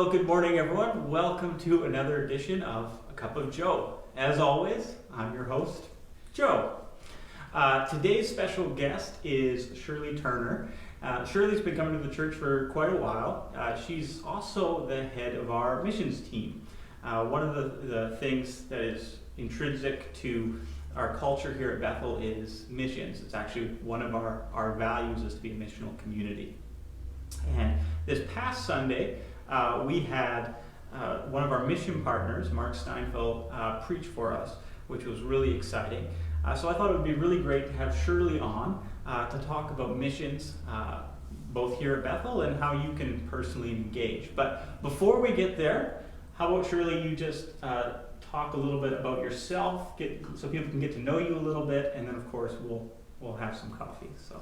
Well, good morning, everyone. Welcome to another edition of A Cup of Joe. As always, I'm your host, Joe. Today's special guest is Shirley Turner. Shirley's been coming to the church for quite a while. She's also the head of our missions team. One of the things that is intrinsic to our culture here at Bethel is missions. It's actually one of our values is to be a missional community. And this past Sunday, we had one of our mission partners, Mark Steinfeld, preach for us, which was really exciting. So I thought it would be really great to have Shirley on to talk about missions, both here at Bethel and how you can personally engage. But before we get there, how about Shirley, you just talk a little bit about yourself, so people can get to know you a little bit, and then of course we'll have some coffee. So.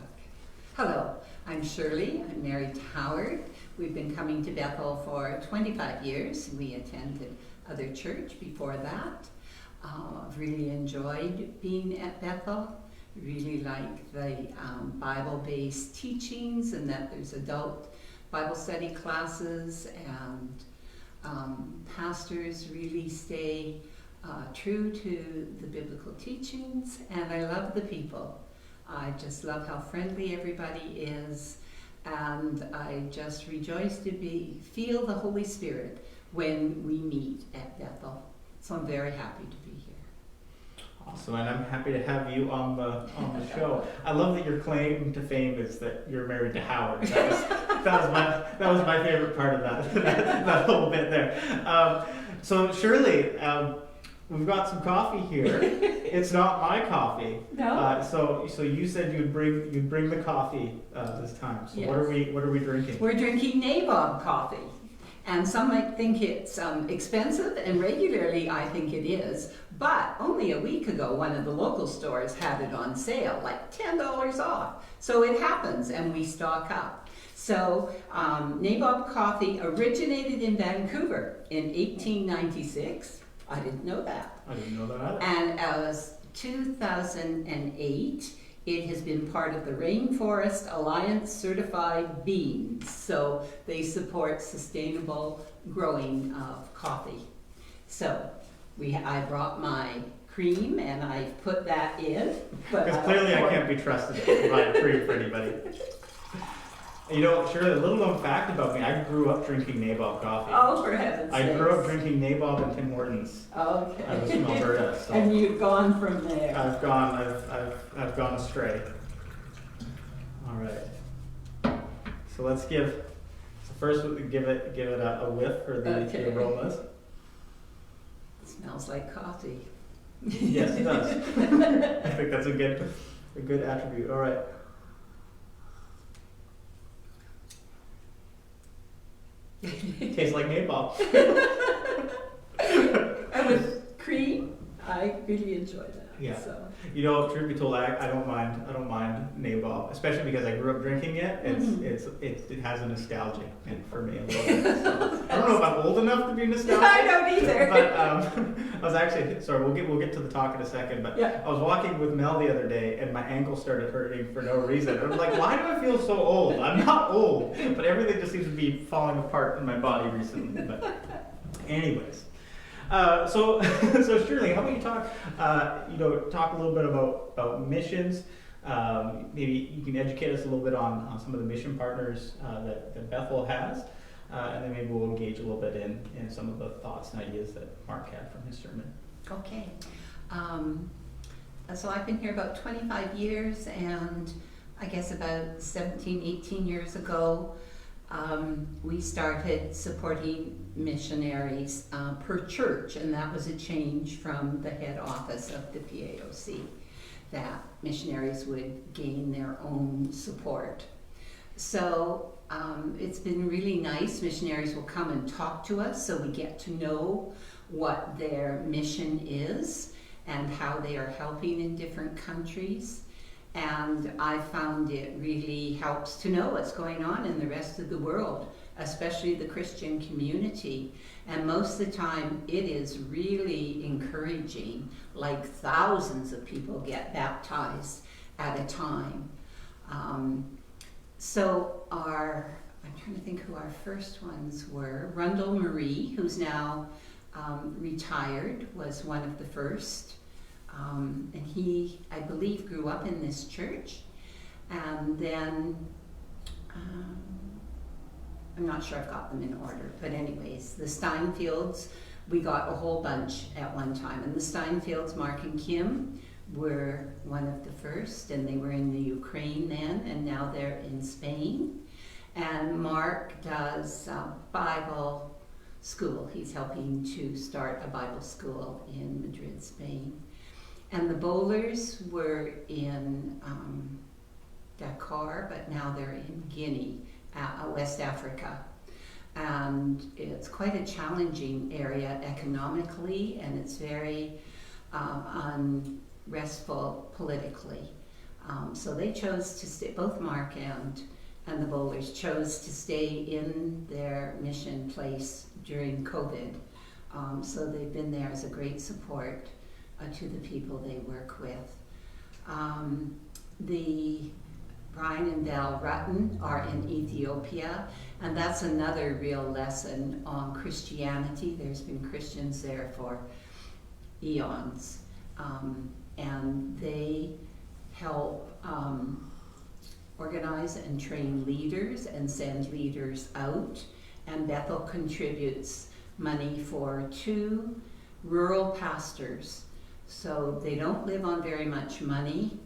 Hello, I'm Shirley. I'm married to Howard. We've been coming to Bethel for 25 years. We attended other church before that. I've really enjoyed being at Bethel. Really like the Bible-based teachings, and that there's adult Bible study classes, and pastors really stay true to the biblical teachings, and I love the people. I just love how friendly everybody is, and I just rejoice to feel the Holy Spirit when we meet at Bethel. So I'm very happy to be here. Awesome, and I'm happy to have you on the show. I love that your claim to fame is that you're married to Howard. That was my favorite part of that little bit there. So Shirley, we've got some coffee here. It's not my coffee. No. So you said you'd bring the coffee this time. So yes. What are we drinking? We're drinking Nabob coffee, and some might think it's expensive, and regularly I think it is. But only a week ago, one of the local stores had it on sale, like $10 off. So it happens, and we stock up. So Nabob coffee originated in Vancouver in 1896. I didn't know that. I didn't know that either. And as 2008, it has been part of the Rainforest Alliance certified beans. So they support sustainable growing of coffee. So I brought my cream and I put that in. Because clearly I can't be trusted to provide cream for anybody. You know, Shirley, a little known fact about me, I grew up drinking Nabob coffee. Oh, for heaven's sake. I grew up drinking Nabob and Tim Hortons. Okay. I was from Alberta. So and you've gone from there. I've gone astray. All right. So let's first we give it a whiff for the aromas. It smells like coffee. Yes, it does. I think that's a good attribute. All right. Tastes like Nabob. And with cream, I really enjoy that. Yeah. So. You know, truth be told, I don't mind Nabob, especially because I grew up drinking it. It has a nostalgic in for me a little bit. So, I don't know if I'm old enough to be nostalgic. I don't either. But I was actually sorry. We'll get to the talk in a second. But yeah. I was walking with Mel the other day, and my ankle started hurting for no reason. I'm like, why do I feel so old? I'm not old, but everything just seems to be falling apart in my body recently. But anyways. So Shirley, how about you talk a little bit about missions? Maybe you can educate us a little bit on some of the mission partners that Bethel has, and then maybe we'll engage a little bit in some of the thoughts and ideas that Mark had from his sermon. Okay. So I've been here about 25 years, and I guess about 17, 18 years ago, we started supporting missionaries per church, and that was a change from the head office of the PAOC, that missionaries would gain their own support. So it's been really nice. Missionaries will come and talk to us, so we get to know what their mission is and how they are helping in different countries. And I found it really helps to know what's going on in the rest of the world, especially the Christian community. And most of the time, it is really encouraging. Like thousands of people get baptized at a time. So our I'm trying to think who our first ones were. Rundle Marie, who's now retired, was one of the first. And he, I believe, grew up in this church. And then, I'm not sure I've got them in order, but anyways, the Steinfields, we got a whole bunch at one time. And the Steinfields, Mark and Kim, were one of the first, and they were in the Ukraine then, and now they're in Spain. And Mark does Bible school. He's helping to start a Bible school in Madrid, Spain. And the Bowlers were in Dakar, but now they're in Guinea, West Africa. And it's quite a challenging area economically, and it's very unrestful politically. So they chose to stay, both Mark and the Bowlers chose to stay in their mission place during COVID. So they've been there as a great support to the people they work with. The Brian and Val Rutten are in Ethiopia, and that's another real lesson on Christianity. There's been Christians there for eons, and they help organize and train leaders and send leaders out. And Bethel contributes money for 2 rural pastors. So they don't live on very much money.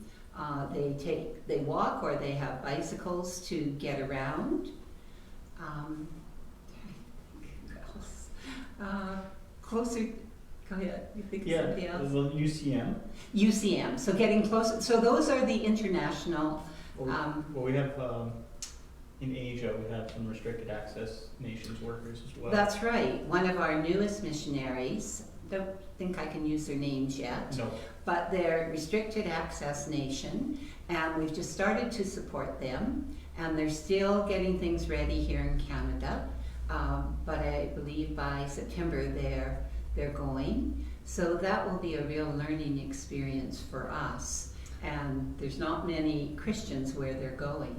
They walk, or they have bicycles to get around. Closer, go ahead, you think of somebody else? Well, UCM. UCM, so getting closer. So those are the international. Well, we have, in Asia, we have some restricted access nations workers as well. That's right. One of our newest missionaries, don't think I can use their names yet, No. but they're restricted access nation, and we've just started to support them, and they're still getting things ready here in Canada, but I believe by September they're going. So that will be a real learning experience for us, and there's not many Christians where they're going.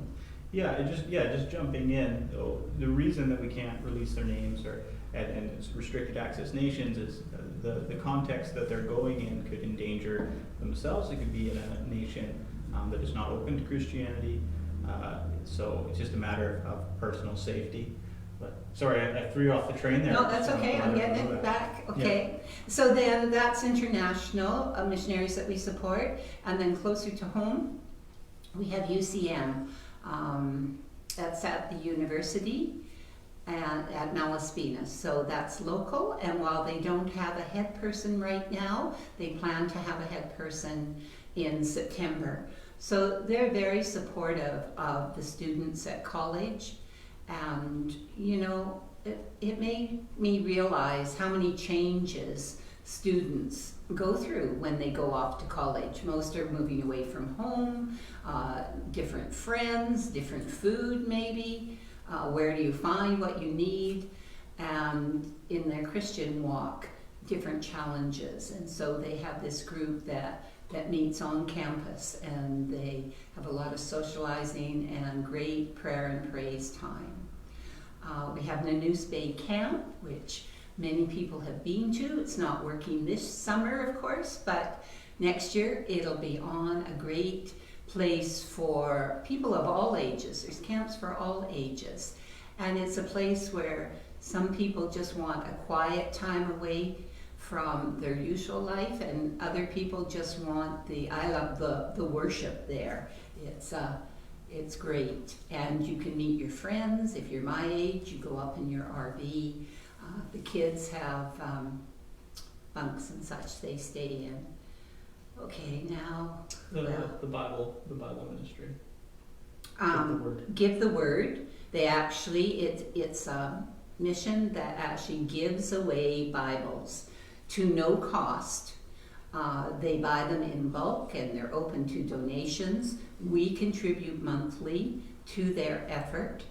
Just jumping in, the reason that we can't release their names and it's restricted access nations is the context that they're going in could endanger themselves. It could be in a nation that is not open to Christianity, so it's just a matter of personal safety. But sorry, I threw you off the train there. No, that's okay. I'm getting it back. Okay. Yeah. So then that's international missionaries that we support, and then closer to home, we have UCM. That's at the university and at Malaspina. So that's local, and while they don't have a head person right now, they plan to have a head person in September. So they're very supportive of the students at college, and you know, it made me realize how many changes students go through when they go off to college. Most are moving away from home, different friends, different food maybe, where do you find what you need, and in their Christian walk, different challenges. And so they have this group that meets on campus, and they have a lot of socializing and great prayer and praise time. We have Nanoose Bay Camp, which many people have been to. It's not working this summer, of course, but next year it'll be on. A great place for people of all ages. There's camps for all ages. And it's a place where some people just want a quiet time away from their usual life, and other people just want I love the worship there. It's great. And you can meet your friends. If you're my age, you go up in your RV. The kids have bunks and such they stay in. Okay, now The Bible ministry. Give the Word. They actually, it's a mission that actually gives away Bibles to no cost. They buy them in bulk, and they're open to donations. We contribute monthly to their effort.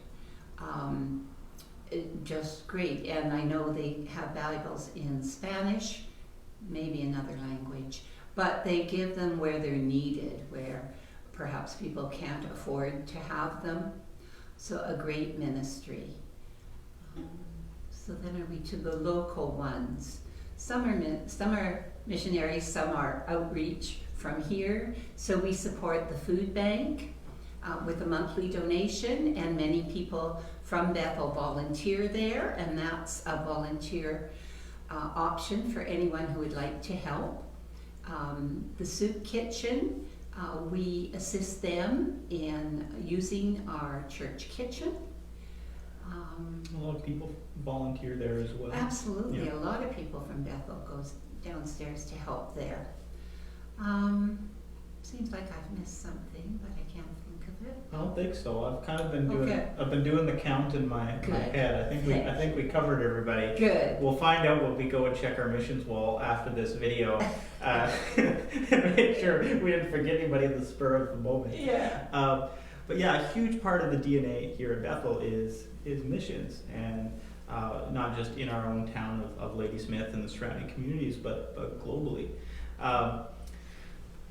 Just great. And I know they have Bibles in Spanish, maybe another language, but they give them where they're needed, where perhaps people can't afford to have them. So a great ministry. So then are we to the local ones? Some are missionaries, some are outreach from here. So we support the food bank with a monthly donation, and many people from Bethel volunteer there, and that's a volunteer option for anyone who would like to help. The soup kitchen, we assist them in using our church kitchen. A lot of people volunteer there as well. Absolutely, Yeah. a lot of people from Bethel goes downstairs to help there. Seems like I've missed something, but I can't think of it. I don't think so. I've kind of been doing. Okay. I've been doing the count in my Good. head. I think we covered everybody. Good. We'll find out when we go and check our missions wall after this video. Make sure we didn't forget anybody at the spur of the moment. Yeah. But yeah, a huge part of the DNA here at Bethel is missions, and not just in our own town of Ladysmith and the surrounding communities, but globally.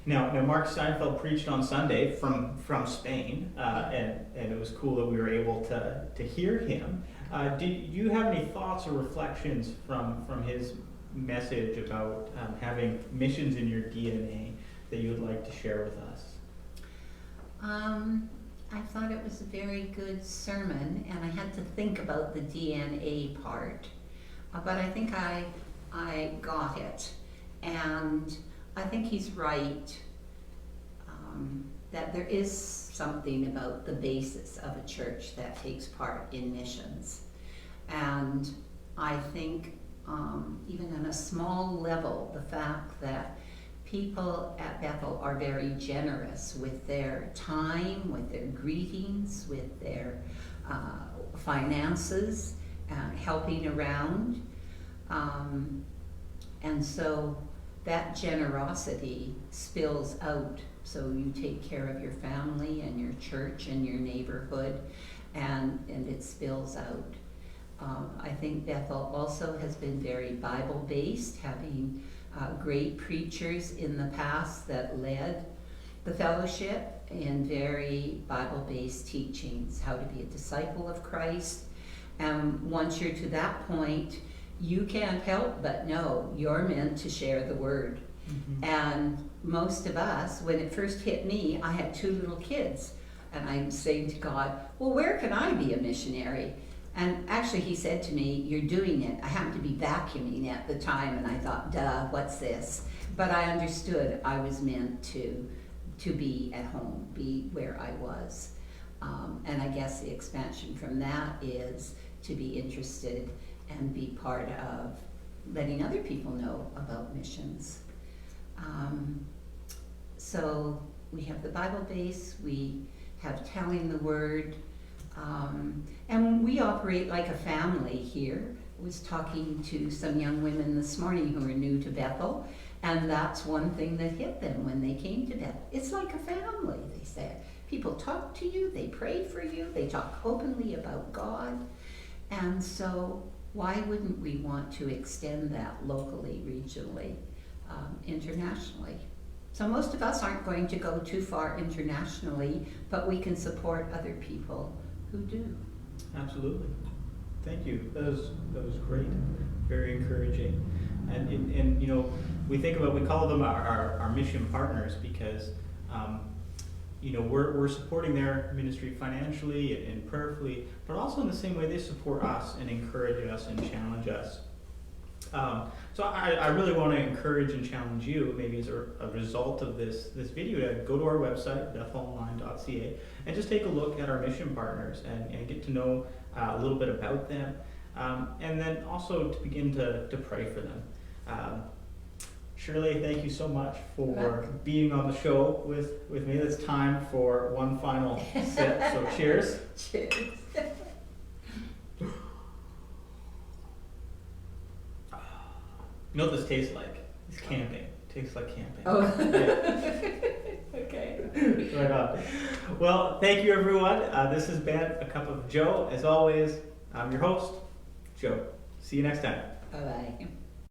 Now Mark Steinfeld preached on Sunday from Spain, and it was cool that we were able to hear him. Do you have any thoughts or reflections from his message about having missions in your DNA that you would like to share with us? I thought it was a very good sermon, and I had to think about the DNA part, but I think I got it, and I think he's right, that there is something about the basis of a church that takes part in missions. And I think even on a small level, the fact that people at Bethel are very generous with their time, with their greetings, with their finances, helping around. And so that generosity spills out. So you take care of your family and your church and your neighborhood, and it spills out. I think Bethel also has been very Bible-based, having great preachers in the past that led the fellowship in very Bible-based teachings, how to be a disciple of Christ. And once you're to that point, you can't help but know you're meant to share the word. Mm-hmm. And most of us, when it first hit me, I had 2 little kids, and I'm saying to God, well, where can I be a missionary? And actually he said to me, you're doing it. I happened to be vacuuming at the time, and I thought, duh, what's this? But I understood I was meant to be at home, be where I was. And I guess the expansion from that is to be interested and be part of letting other people know about missions. So we have the Bible base, we have telling the word, and we operate like a family here. I was talking to some young women this morning who are new to Bethel, and that's one thing that hit them when they came to Bethel. It's like a family, they said. People talk to you, they pray for you, they talk openly about God, and so why wouldn't we want to extend that locally, regionally, internationally? So most of us aren't going to go too far internationally, but we can support other people who do. Absolutely. Thank you. That was great. Very encouraging. And you know, we call them our mission partners because you know, we're supporting their ministry financially and prayerfully, but also in the same way they support us and encourage us and challenge us. So I really want to encourage and challenge you, maybe as a result of this video, to go to our website, bethelonline.ca, and just take a look at our mission partners and get to know a little bit about them, and then also to begin to pray for them. Shirley, thank you so much for being on the show with me. It's time for one final sip, so cheers. Cheers. You know what this tastes like? It's camping. It tastes like camping. Oh. Yeah. Okay. Right on. Well, thank you everyone. This has been A Cup of Joe. As always, I'm your host, Joe. See you next time. Bye-bye.